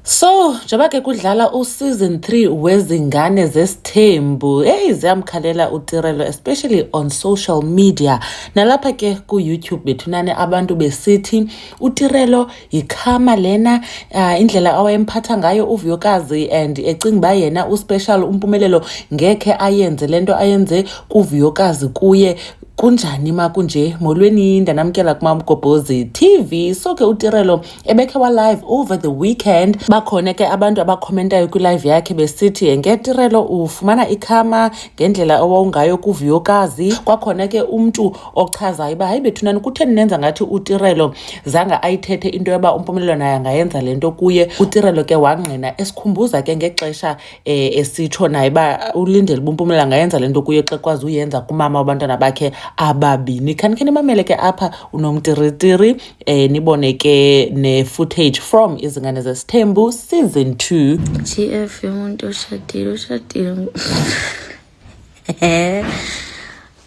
So, njengoba ke kudlala season 3 wezingane zesithembu, ziyamkhalela uTirelo especially on social media. Nalapha ke ku YouTube bethunane abantu besithi uTirelo yikhama lena indlela awayemphatha ngayo uVuyokazi and ecinga ba yena uspecial umpumelelo ngeke ayenze lento ayenze kuVuyokazi kuye. Kunjani makunje molweni ndanamkela kuMamgobhozi TV. So ke uTirelo ebekhe wa live over the weekend, bakhona ke abantu abakhomentayo ku live yakhe besithi ngeTirelo ufumana ikhama ngendlela owawungayo kuVuyokazi. Kwakhona ke umuntu ochazayo ba hayi bethunani kutheni nenza ngathi uTirelo zanga ayithethe into yoba umpumelelo naye angayenza lento kuye. uTirelo ke wangqina esikhumbuza ke ngexesha esitsho naye ba ulindele umpumelelo angayenza lento kuye xa kwazi uyenza kumama wabantwana bakhe ababini. Khanikhe nimamele ke apha uNomtiritiri nibone ke ne-footage from Izingane Zesithembu season 2. GF yomuntu oshadile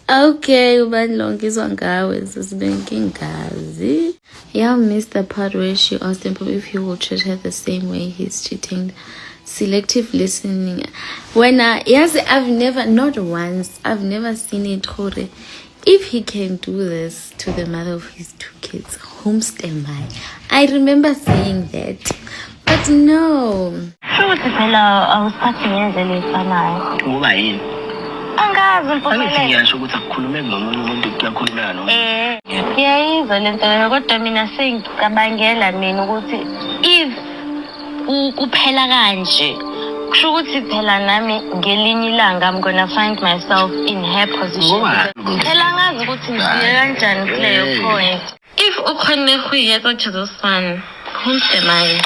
okay, ubani lonke izwa ngawe sesibenkingazi. Yeah, missed the part where she asked him if he will treat her the same way he's treating. Selective listening. Yes, I've never, not once, I've never seen it. If he can do this to the mother of his 2 kids, whom stand by? I remember saying that, but no. Futhi phela awusiphathi ngendlela efanayo. Ngoba yini? Angazi mfowethu. Ngiyasho ukuthi akukhulume nomunye umuntu kuyakhulumela nomuntu. Ngiyayizwa lento leyo kodwa mina sengicabangela mina ukuthi if kuphela kanje kusho ukuthi phela nami ngelinye ilanga I'm gonna find myself in her position. Phela ngazi ukuthi ngiye kanjani kuleyo point. If ukhona khuyeka kuthozosana kumsemaye.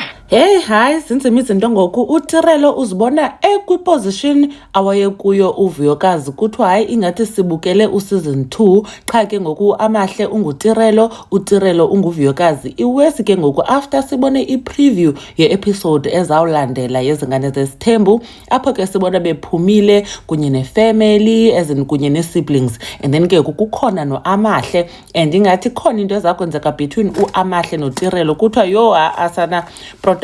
Hi, sinzima izinto ngoku uTirelo uzibona ekwiposition awayekuyo uVuyokazi kuthiwa hayi ingathi sibukele season 2 qha ke ngoku amahle unguTirelo, uTirelo unguVuyokazi. Iwesi ke ngoku after sibone i-preview ye-episode ezawulandela yezingane zesithembu apho ke sibona bephumile kunye ne-family kunye ne-siblings, and then ke kukhona noAmahle and ingathi khona into ezakwenzeka between uAmahle noTirelo kuthiwa yo asana production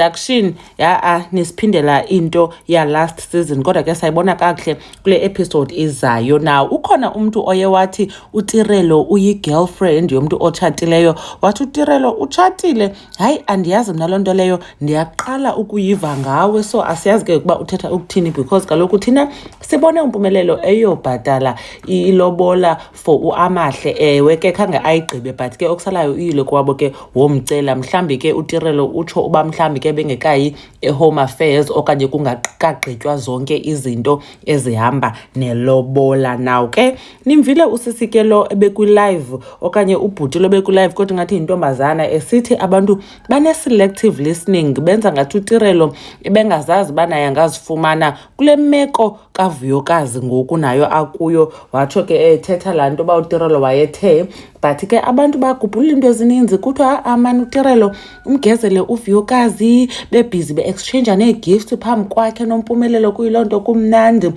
nisiphindela into ya last season kodwa ke sayibona kakuhle kule episode izayo. Now ukhona umuntu oye wathi uTirelo uyi-girlfriend yomuntu otshatileyo, wathi uTirelo utshatile. Hayi andiyazi mna loo nto leyo, ndiyaqala ukuyiva ngawe. So asiyazi ke ukuba uthetha ukuthini because kaloku thina sibone umpumelelo eyobhatala ilobola for uAmahle. Ewe ke khange ayigqibe but ke okusalayo uyile kwabo ke womcela mhlambi ke uTirelo utsho uba mhlambi ke bengekayi eHome Affairs okanye kungaqagqitywa zonke izinto ezihamba nelobola. Now ke nimvile usisike lo ebekwi-live okanye ubhuti lo bekwi-live kodwa ngathi intombazana esithi abantu bane-selective listening, benza ngathi uTirelo bengazazi banaye angazifumana kule meko kaVuyokazi ngoku nayo akuyo. Watsho ke ethetha laa nto uba uTirelo wayethe but ke abantu bagubhula into ezininzi kuthiwa amani uTirelo umgezele uVuyokazi bebhizi be-exchange nee-gifts phambi kwakhe nompumelelo kuyiloo nto kumnandi.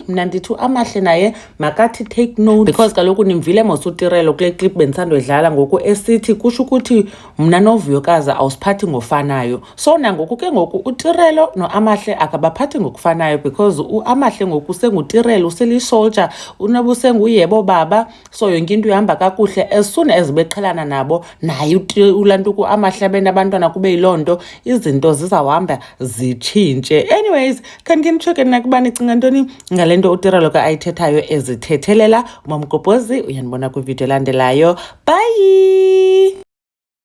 Mna ndithi Amahle naye makathi take note because kaloku nimvile mos uTirelo kule clip bendisandodlala ngoku esithi kusho ukuthi mna noVuyokazi awusiphathi ngofanayo. So nangoku ke ngoku uTirelo noAmahle akabaphathi ngokufanayo because uAmahle ngoku senguTirelo useli-soldier unabusenguyebo baba, so yonke into ihamba kakuhle as soon as beqhelana nabo naye ulanto kuAmahle abantwana kube yiloo nto izinto zizawuhamba zitshintshe. Anyways, khanike nitshoke nakuba nicinga ntoni ngale nto uTirelo ke ayithethayo ezithethelela. uMamgobhozi uyanibona kwivideo elandelayo. Bye.